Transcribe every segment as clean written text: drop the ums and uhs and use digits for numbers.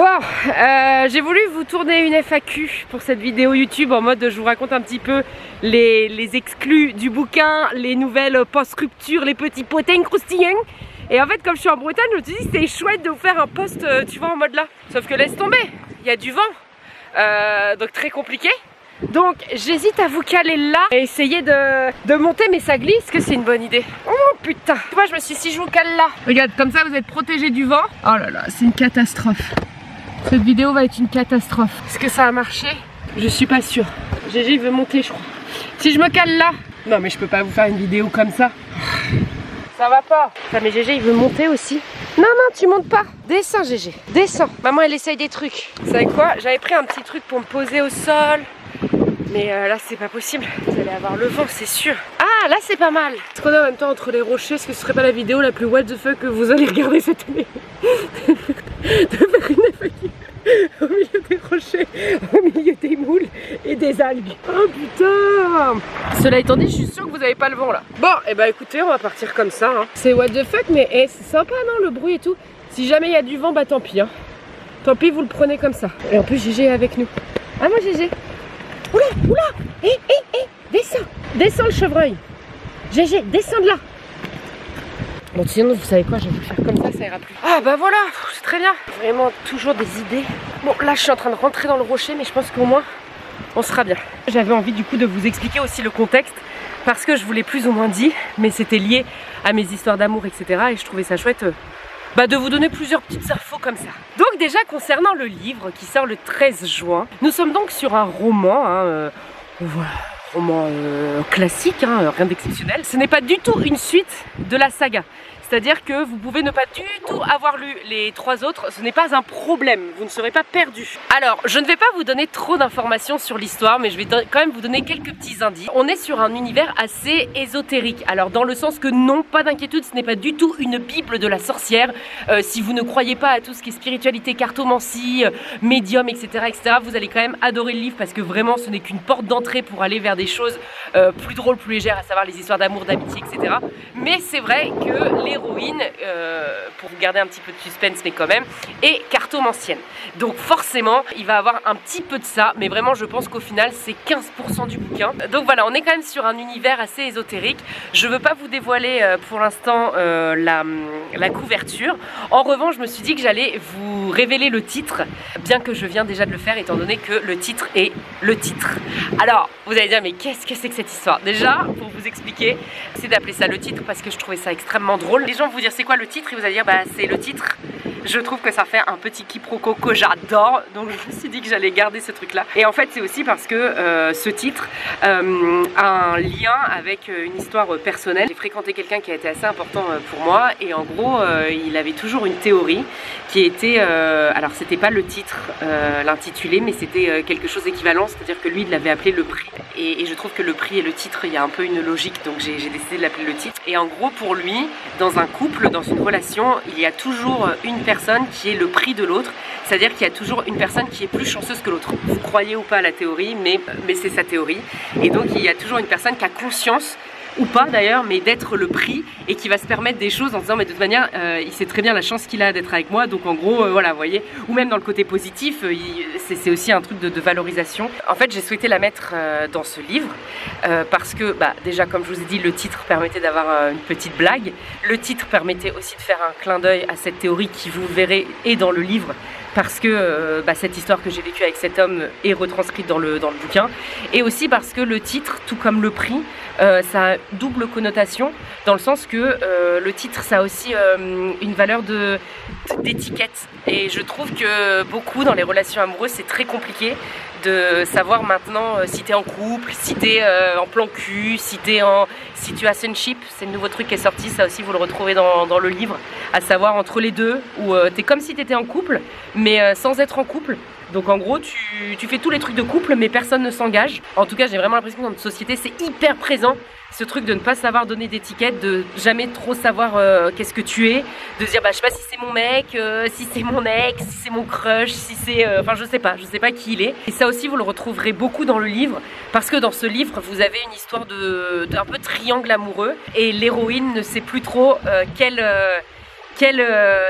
Bon, j'ai voulu vous tourner une FAQ pour cette vidéo YouTube en mode je vous raconte un petit peu les exclus du bouquin, les nouvelles post-ruptures, les petits potins croustillants. Et en fait, comme je suis en Bretagne, je me suis dit c'était chouette de vous faire un post, tu vois, en mode là. Sauf que laisse tomber, il y a du vent, donc très compliqué. Donc j'hésite à vous caler là et essayer de monter, mais ça glisse, que c'est une bonne idée. Oh putain. Moi je me suis dit si je vous cale là, regarde, comme ça vous êtes protégé du vent. Oh là là, c'est une catastrophe. Cette vidéo va être une catastrophe. Est-ce que ça a marché? Je suis pas sûre. GG il veut monter je crois. Si je me cale là. Non mais je peux pas vous faire une vidéo comme ça. Ça va pas. Ah mais GG il veut monter aussi. Non non tu montes pas. Descends GG. Descends. Maman elle essaye des trucs. Vous savez quoi? J'avais pris un petit truc pour me poser au sol. Mais là c'est pas possible. Vous allez avoir le vent c'est sûr. Ah là c'est pas mal. Ce qu'on a en même temps entre les rochers, est-ce que ce serait pas la vidéo la plus what the fuck que vous allez regarder cette année? De faire une FAQ au milieu des rochers, au milieu des moules et des algues. Oh putain. Cela étant dit, je suis sûre que vous avez pas le vent là. Bon, et bah écoutez, on va partir comme ça hein. C'est what the fuck, mais c'est sympa non, le bruit et tout. Si jamais il y a du vent, bah tant pis hein. Tant pis, vous le prenez comme ça. Et en plus GG est avec nous. Ah moi GG. Oula, oula. Descends. Descends le chevreuil. GG, descends de là. Bon sinon vous savez quoi, je vais vous le faire comme ça ira plus. Ah bah voilà, c'est très bien. Vraiment toujours des idées. Bon là je suis en train de rentrer dans le rocher, mais je pense qu'au moins on sera bien. J'avais envie du coup de vous expliquer aussi le contexte, parce que je vous l'ai plus ou moins dit, mais c'était lié à mes histoires d'amour etc. Et je trouvais ça chouette de vous donner plusieurs petites infos comme ça. Donc déjà concernant le livre qui sort le 13 juin, nous sommes donc sur un roman, hein, voilà, roman classique, hein, rien d'exceptionnel. Ce n'est pas du tout une suite de la saga. C'est-à-dire que vous pouvez ne pas du tout avoir lu les 3 autres, ce n'est pas un problème, vous ne serez pas perdu. Alors, je ne vais pas vous donner trop d'informations sur l'histoire, mais je vais quand même vous donner quelques petits indices. On est sur un univers assez ésotérique, alors dans le sens que non, pas d'inquiétude, ce n'est pas du tout une bible de la sorcière. Si vous ne croyez pas à tout ce qui est spiritualité, cartomancie, médium, etc., vous allez quand même adorer le livre, parce que vraiment ce n'est qu'une porte d'entrée pour aller vers des choses plus drôles, plus légères, à savoir les histoires d'amour, d'amitié, etc. Mais c'est vrai que l'héroïne, pour vous garder un petit peu de suspense mais quand même, est cartomancienne. Donc forcément il va avoir un petit peu de ça, mais vraiment je pense qu'au final c'est 15% du bouquin. Donc voilà, on est quand même sur un univers assez ésotérique. Je veux pas vous dévoiler pour l'instant la couverture. En revanche je me suis dit que j'allais vous révéler le titre, bien que je viens déjà de le faire étant donné que le titre est le titre. Alors vous allez dire mais qu'est-ce que c'est que cette histoire? Déjà pour vous expliquer, c'est d'appeler ça le titre parce que je trouvais ça extrêmement drôle. Les gens vont vous dire c'est quoi le titre et vous allez dire bah c'est le titre. Je trouve que ça fait un petit quiproquo que j'adore, donc je me suis dit que j'allais garder ce truc là. Et en fait c'est aussi parce que ce titre a un lien avec une histoire personnelle. J'ai fréquenté quelqu'un qui a été assez important pour moi et en gros il avait toujours une théorie qui était, alors c'était pas le titre, l'intitulé, mais c'était quelque chose d'équivalent, c'est-à-dire que lui il l'avait appelé le prix. Et je trouve que le prix et le titre, il y a un peu une logique, donc j'ai décidé de l'appeler le titre. Et en gros pour lui, dans un couple, dans une relation, il y a toujours une personne qui est le prix de l'autre, c'est-à-dire qu'il y a toujours une personne qui est plus chanceuse que l'autre. Vous croyez ou pas à la théorie, mais c'est sa théorie. Et donc il y a toujours une personne qui a conscience, ou pas d'ailleurs, mais d'être le prix et qui va se permettre des choses en disant mais de toute manière il sait très bien la chance qu'il a d'être avec moi, donc en gros voilà vous voyez, ou même dans le côté positif c'est aussi un truc de valorisation. En fait j'ai souhaité la mettre dans ce livre parce que déjà comme je vous ai dit le titre permettait d'avoir une petite blague, le titre permettait aussi de faire un clin d'œil à cette théorie qui vous verrez est dans le livre, parce que cette histoire que j'ai vécue avec cet homme est retranscrite dans le bouquin, et aussi parce que le titre, tout comme le prix, ça a double connotation, dans le sens que le titre ça a aussi une valeur d'étiquette, et je trouve que beaucoup dans les relations amoureuses c'est très compliqué de savoir maintenant si t'es en couple, si t'es en plan cul, si t'es en situationship, c'est le nouveau truc qui est sorti, ça aussi vous le retrouvez dans le livre, à savoir entre les deux, où t'es comme si t'étais en couple mais sans être en couple. Donc en gros tu fais tous les trucs de couple mais personne ne s'engage. En tout cas j'ai vraiment l'impression que dans notre société c'est hyper présent, ce truc de ne pas savoir donner d'étiquette, de jamais trop savoir qu'est-ce que tu es, de se dire je sais pas si c'est mon mec, si c'est mon ex, si c'est mon crush, si c'est enfin je sais pas qui il est. Et ça aussi vous le retrouverez beaucoup dans le livre, parce que dans ce livre vous avez une histoire d'un peu triangle amoureux et l'héroïne ne sait plus trop quel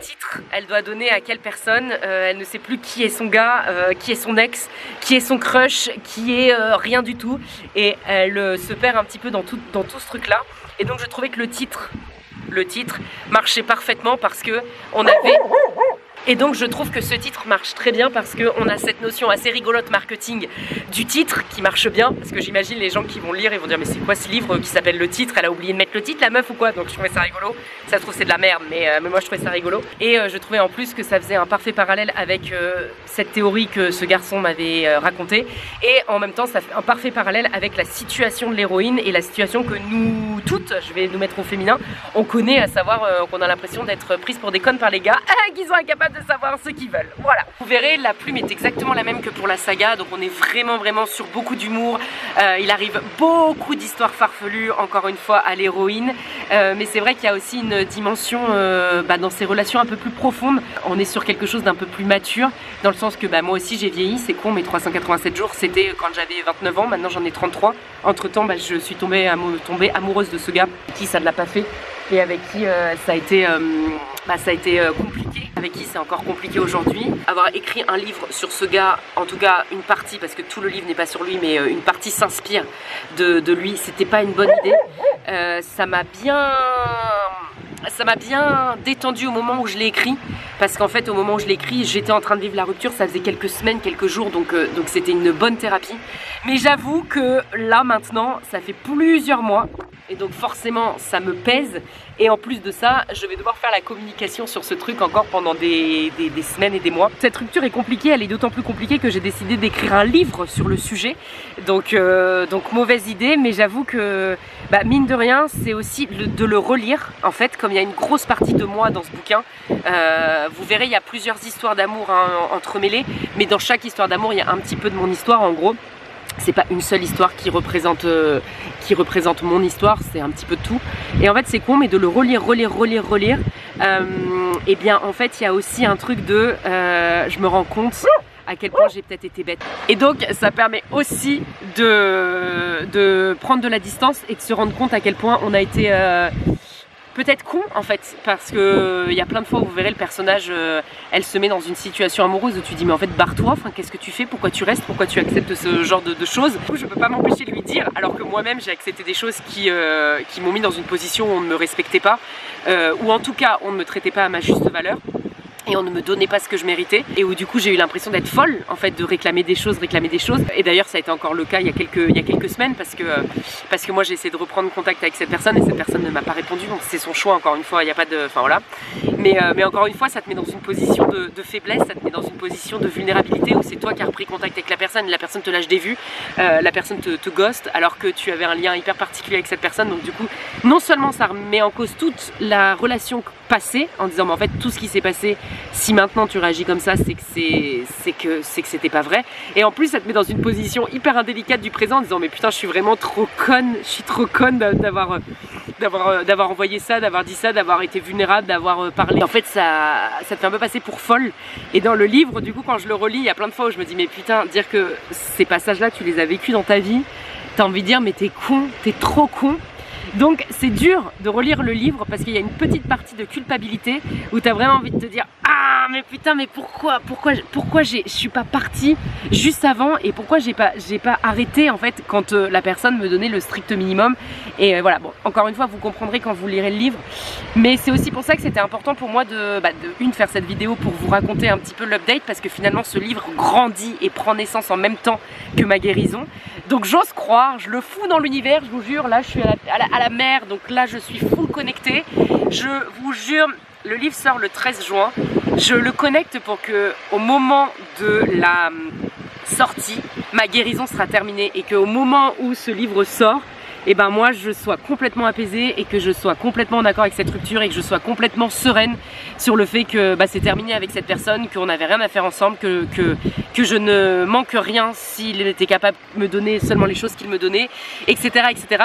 titre elle doit donner à quelle personne. Elle ne sait plus qui est son gars, qui est son ex, qui est son crush, qui est rien du tout. Et elle se perd un petit peu dans tout ce truc-là. Et donc je trouvais que le titre marchait parfaitement parce que on avait... Et donc je trouve que ce titre marche très bien parce qu'on a cette notion assez rigolote marketing du titre qui marche bien. Parce que j'imagine les gens qui vont lire et vont dire mais c'est quoi ce livre qui s'appelle Le Titre? Elle a oublié de mettre le titre la meuf ou quoi? Donc je trouvais ça rigolo. Ça se trouve c'est de la merde mais moi je trouvais ça rigolo. Et je trouvais en plus que ça faisait un parfait parallèle avec cette théorie que ce garçon m'avait racontée. Et en même temps ça fait un parfait parallèle avec la situation de l'héroïne et la situation que nous toutes, je vais nous mettre au féminin, on connaît, à savoir qu'on a l'impression d'être prise pour des connes par les gars qui sont incapables de savoir ce qu'ils veulent. Voilà. Vous verrez, la plume est exactement la même que pour la saga, donc on est vraiment sur beaucoup d'humour. Il arrive beaucoup d'histoires farfelues, encore une fois, à l'héroïne. Mais c'est vrai qu'il y a aussi une dimension dans ces relations un peu plus profondes. On est sur quelque chose d'un peu plus mature, dans le sens que moi aussi j'ai vieilli, c'est con, mais 387 jours, c'était quand j'avais 29 ans, maintenant j'en ai 33. Entre temps, je suis tombée amoureuse de ce gars, qui ça ne l'a pas fait, et avec qui ça a été compliqué, avec qui c'est encore compliqué aujourd'hui. Avoir écrit un livre sur ce gars, en tout cas une partie, parce que tout le livre n'est pas sur lui, mais une partie s'inspire de lui, c'était pas une bonne idée. Ça m'a bien détendu au moment où je l'ai écrit, parce qu'en fait au moment où je l'ai écrit j'étais en train de vivre la rupture, ça faisait quelques semaines, quelques jours, donc c'était une bonne thérapie. Mais j'avoue que là maintenant ça fait plusieurs mois et donc forcément ça me pèse, et en plus de ça je vais devoir faire la communication sur ce truc encore pendant des semaines et des mois. Cette rupture est compliquée, elle est d'autant plus compliquée que j'ai décidé d'écrire un livre sur le sujet, donc mauvaise idée, mais j'avoue que mine de rien c'est aussi de le relire en fait, comme il y a une grosse partie de moi dans ce bouquin. Vous verrez, il y a plusieurs histoires d'amour entremêlées, mais dans chaque histoire d'amour il y a un petit peu de mon histoire. En gros, c'est pas une seule histoire qui représente mon histoire, c'est un petit peu de tout. Et en fait c'est con, mais de le relire, et bien en fait il y a aussi un truc de je me rends compte à quel point j'ai peut-être été bête. Et donc ça permet aussi de prendre de la distance et de se rendre compte à quel point on a été peut-être con en fait, parce que il y a plein de fois où vous verrez le personnage, elle se met dans une situation amoureuse où tu dis mais en fait barre-toi, enfin qu'est-ce que tu fais, pourquoi tu restes, pourquoi tu acceptes ce genre de choses. Du coup, je peux pas m'empêcher de lui dire, alors que moi-même j'ai accepté des choses qui m'ont mis dans une position où on ne me respectait pas, ou en tout cas on ne me traitait pas à ma juste valeur. Et on ne me donnait pas ce que je méritais, et où du coup j'ai eu l'impression d'être folle en fait, de réclamer des choses. Et d'ailleurs ça a été encore le cas il y a quelques semaines, parce que moi j'ai essayé de reprendre contact avec cette personne et cette personne ne m'a pas répondu, donc c'est son choix, encore une fois, il n'y a pas de... Enfin voilà. Mais encore une fois ça te met dans une position de faiblesse, ça te met dans une position de vulnérabilité où c'est toi qui as repris contact avec la personne te lâche des vues, la personne te ghost alors que tu avais un lien hyper particulier avec cette personne. Donc du coup non seulement ça remet en cause toute la relation passée en disant mais en fait tout ce qui s'est passé, si maintenant tu réagis comme ça, c'est que c'était pas vrai. Et en plus ça te met dans une position hyper indélicate du présent en disant mais putain je suis vraiment trop conne, je suis trop conne d'avoir envoyé ça, d'avoir dit ça, d'avoir été vulnérable, d'avoir parlé. En fait ça te fait un peu passer pour folle. Et dans le livre du coup quand je le relis, il y a plein de fois où je me dis mais putain, dire que ces passages là tu les as vécus dans ta vie, t'as envie de dire mais t'es con, t'es trop con. Donc c'est dur de relire le livre parce qu'il y a une petite partie de culpabilité où tu as vraiment envie de te dire ah mais putain mais pourquoi je suis pas partie juste avant, et pourquoi j'ai pas arrêté en fait quand la personne me donnait le strict minimum. Et voilà, bon, encore une fois vous comprendrez quand vous lirez le livre, mais c'est aussi pour ça que c'était important pour moi de faire cette vidéo pour vous raconter un petit peu l'update, parce que finalement ce livre grandit et prend naissance en même temps que ma guérison. Donc j'ose croire, je le fous dans l'univers, je vous jure, là je suis à la mer, donc là je suis full connectée. Je vous jure, le livre sort le 13 juin, je le connecte pour que au moment de la sortie, ma guérison sera terminée, et qu'au moment où ce livre sort, et ben moi je sois complètement apaisée et que je sois complètement d'accord avec cette rupture et que je sois complètement sereine sur le fait que c'est terminé avec cette personne, qu'on n'avait rien à faire ensemble, que je ne manque rien s'il était capable de me donner seulement les choses qu'il me donnait, etc.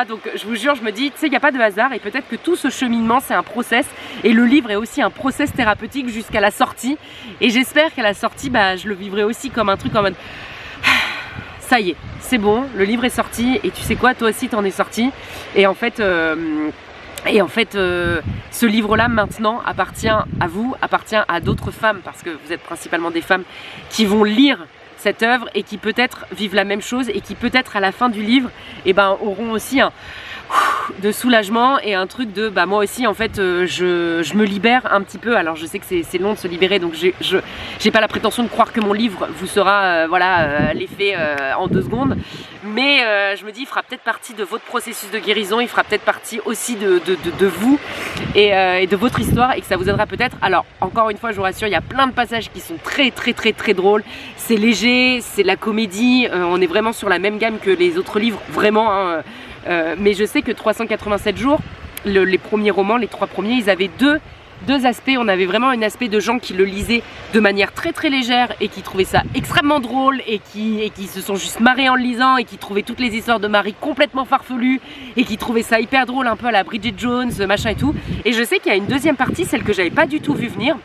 Donc je vous jure, je me dis, tu sais, il n'y a pas de hasard, et peut-être que tout ce cheminement c'est un process, et le livre est aussi un process thérapeutique jusqu'à la sortie, et j'espère qu'à la sortie je le vivrai aussi comme un truc en mode ça y est, c'est bon, le livre est sorti, et tu sais quoi, toi aussi t'en es sorti. Et en fait Et en fait, ce livre-là maintenant appartient à vous, appartient à d'autres femmes, parce que vous êtes principalement des femmes qui vont lire cette œuvre et qui peut-être vivent la même chose et qui peut-être à la fin du livre auront aussi un de soulagement et un truc de moi aussi en fait je me libère un petit peu. Alors je sais que c'est long de se libérer, donc j'ai pas la prétention de croire que mon livre vous sera l'effet en 2 secondes, mais je me dis il fera peut-être partie de votre processus de guérison, il fera peut-être partie aussi de vous et de votre histoire, et que ça vous aidera peut-être. Alors encore une fois je vous rassure, il y a plein de passages qui sont très drôles, c'est léger, c'est de la comédie, on est vraiment sur la même gamme que les autres livres, vraiment hein. Mais je sais que 387 jours, les premiers romans, les 3 premiers, ils avaient deux aspects. On avait vraiment un aspect de gens qui le lisaient de manière très légère et qui trouvaient ça extrêmement drôle et qui se sont juste marrés en le lisant et qui trouvaient toutes les histoires de Marie complètement farfelues et qui trouvaient ça hyper drôle, un peu à la Bridget Jones, machin et tout. Et je sais qu'il y a une deuxième partie, celle que j'avais pas du tout vu venir,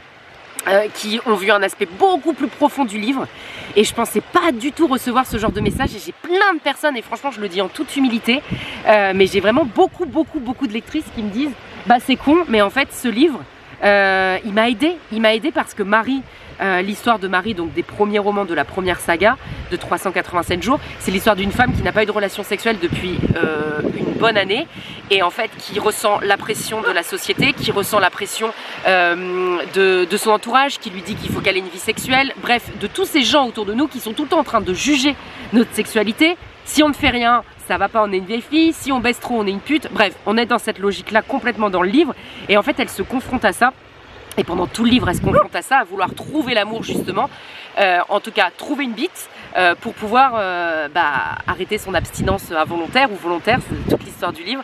qui ont vu un aspect beaucoup plus profond du livre, et je pensais pas du tout recevoir ce genre de message, et j'ai plein de personnes, et franchement je le dis en toute humilité, mais j'ai vraiment beaucoup de lectrices qui me disent c'est con, mais en fait ce livre il m'a aidé parce que Marie, l'histoire de Marie, donc des premiers romans de la première saga de 387 jours, c'est l'histoire d'une femme qui n'a pas eu de relation sexuelle depuis une bonne année, et en fait qui ressent la pression de la société, qui ressent la pression de son entourage, qui lui dit qu'il faut qu'elle ait une vie sexuelle, bref, de tous ces gens autour de nous qui sont tout le temps en train de juger notre sexualité. Si on ne fait rien, ça va pas, on est une vieille fille, si on baisse trop, on est une pute, bref, on est dans cette logique-là complètement dans le livre, et en fait elle se confronte à ça. Et pendant tout le livre, elle se confronte à ça, à vouloir trouver l'amour justement, en tout cas trouver une bite pour pouvoir arrêter son abstinence involontaire ou volontaire, c'est toute l'histoire du livre.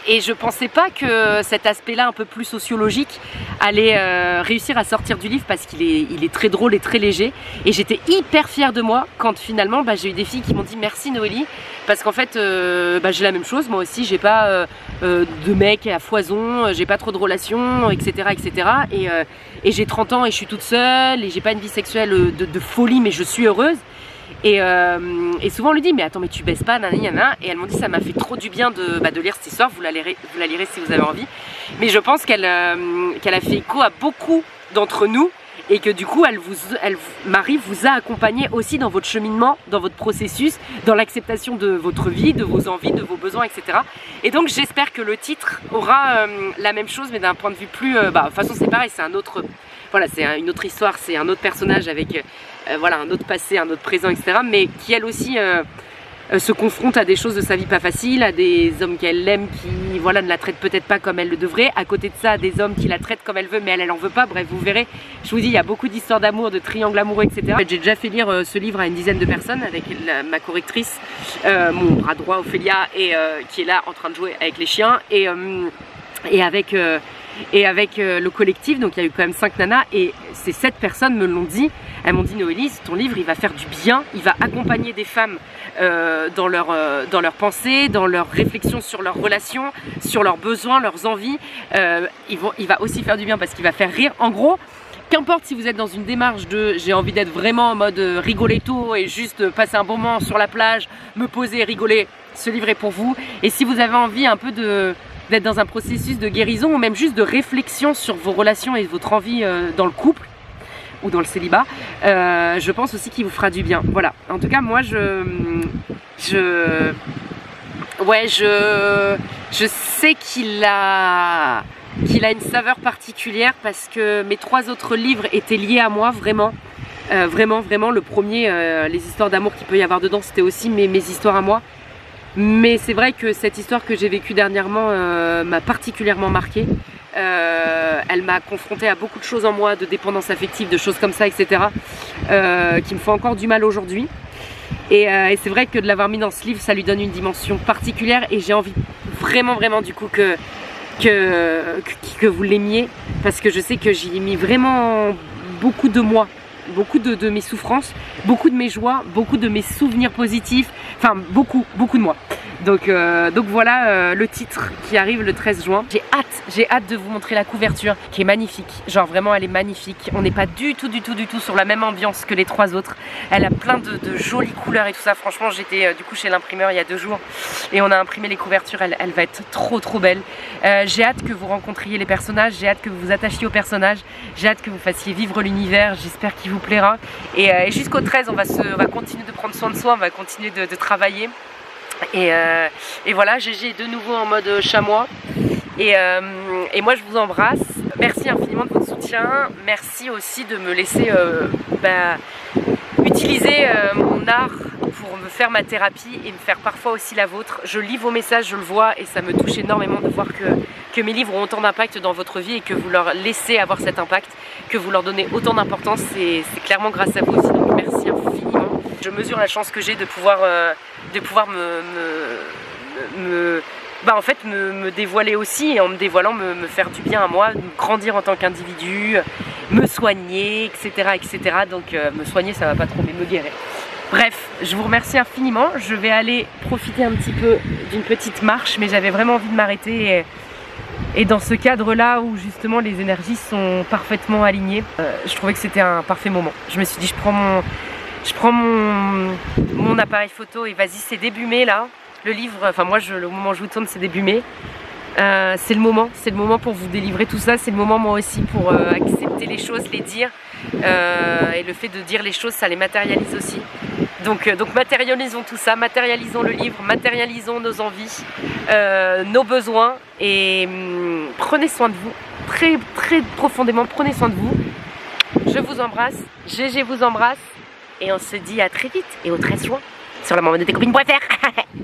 Et je pensais pas que cet aspect-là un peu plus sociologique allait réussir à sortir du livre, parce qu'il est très drôle et très léger. Et j'étais hyper fière de moi quand finalement j'ai eu des filles qui m'ont dit merci Noélie, parce qu'en fait j'ai la même chose, moi aussi j'ai pas de mec à foison, j'ai pas trop de relations, etc. Et j'ai 30 ans et je suis toute seule et j'ai pas une vie sexuelle de folie, mais je suis heureuse. Et souvent on lui dit mais attends, mais tu baisses pas, nanana, et elles m'ont dit ça m'a fait trop du bien de lire cette histoire, vous la lirez si vous avez envie. Mais je pense qu'elle a fait écho à beaucoup d'entre nous, et que du coup Marie vous a accompagné aussi dans votre cheminement, dans votre processus, dans l'acceptation de votre vie, de vos envies, de vos besoins, etc. Et donc j'espère que le titre aura la même chose, mais d'un point de vue plus... de toute façon c'est pareil, c'est un autre... Voilà, c'est une autre histoire, c'est un autre personnage avec un autre passé, un autre présent, etc. Mais qui elle aussi se confronte à des choses de sa vie pas faciles, à des hommes qu'elle aime qui ne la traitent peut-être pas comme elle le devrait, à côté de ça à des hommes qui la traitent comme elle veut mais elle en veut pas. Bref, vous verrez, je vous dis, il y a beaucoup d'histoires d'amour, de triangles amoureux, etc. En fait, j'ai déjà fait lire ce livre à une dizaine de personnes avec ma correctrice, mon bras droit Ophélia, qui est là en train de jouer avec les chiens, et avec le collectif. Donc il y a eu quand même 5 nanas, et ces 7 personnes me l'ont dit. Elles m'ont dit Noélie, ton livre il va faire du bien, il va accompagner des femmes dans leurs pensées, dans leurs réflexions sur leurs relations, sur leurs besoins, leurs envies. Il va aussi faire du bien parce qu'il va faire rire. En gros, qu'importe si vous êtes dans une démarche de j'ai envie d'être vraiment en mode rigoletto et juste passer un bon moment sur la plage, me poser et rigoler, ce livre est pour vous. Et si vous avez envie un peu d'être dans un processus de guérison, ou même juste de réflexion sur vos relations et votre envie dans le couple ou dans le célibat, je pense aussi qu'il vous fera du bien. Voilà, en tout cas moi je sais qu'il a une saveur particulière, parce que mes 3 autres livres étaient liés à moi, vraiment. Vraiment, le premier, les histoires d'amour qu'il peut y avoir dedans, c'était aussi mes histoires à moi. Mais c'est vrai que cette histoire que j'ai vécue dernièrement m'a particulièrement marquée. Elle m'a confrontée à beaucoup de choses en moi, de dépendance affective, de choses comme ça, etc. Qui me font encore du mal aujourd'hui. Et c'est vrai que de l'avoir mis dans ce livre, ça lui donne une dimension particulière, et j'ai envie vraiment du coup que vous l'aimiez, parce que je sais que j'y ai mis vraiment beaucoup de moi, beaucoup de mes souffrances, beaucoup de mes joies, beaucoup de mes souvenirs positifs, enfin beaucoup de moi. Donc voilà le titre qui arrive le 13 juin. J'ai hâte de vous montrer la couverture qui est magnifique. Genre vraiment elle est magnifique. On n'est pas du tout sur la même ambiance que les 3 autres. Elle a plein de jolies couleurs et tout ça. Franchement j'étais du coup chez l'imprimeur il y a 2 jours et on a imprimé les couvertures. Elle va être trop belle. J'ai hâte que vous rencontriez les personnages. J'ai hâte que vous vous attachiez aux personnages. J'ai hâte que vous fassiez vivre l'univers. J'espère qu'il vous plaira. Et jusqu'au 13 on va continuer de prendre soin de soi. On va continuer de travailler. Et voilà, GG est de nouveau en mode chamois. Et moi je vous embrasse. Merci infiniment de votre soutien. Merci aussi de me laisser utiliser mon art pour me faire ma thérapie et me faire parfois aussi la vôtre. Je lis vos messages, je le vois et ça me touche énormément de voir que mes livres ont autant d'impact dans votre vie et que vous leur laissez avoir cet impact, que vous leur donnez autant d'importance. C'est clairement grâce à vous aussi, donc merci infiniment. Je mesure la chance que j'ai de pouvoir me dévoiler aussi, et en me dévoilant me faire du bien à moi, grandir en tant qu'individu, me soigner, etc. Donc me soigner ça va pas trop, mais me guérir. Bref, je vous remercie infiniment. Je vais aller profiter un petit peu d'une petite marche, mais j'avais vraiment envie de m'arrêter et dans ce cadre là où justement les énergies sont parfaitement alignées, je trouvais que c'était un parfait moment. Je me suis dit je prends mon appareil photo et vas-y, c'est début mai là. Le livre, enfin moi le moment où je vous tourne c'est début mai. C'est le moment pour vous délivrer tout ça. C'est le moment moi aussi pour accepter les choses, les dire. Et le fait de dire les choses, ça les matérialise aussi. Donc matérialisons tout ça, matérialisons le livre, matérialisons nos envies, nos besoins. Et prenez soin de vous, très profondément, prenez soin de vous. Je vous embrasse, GG vous embrasse. Et on se dit à très vite et au 13 juin sur la maman de tes copines.fr.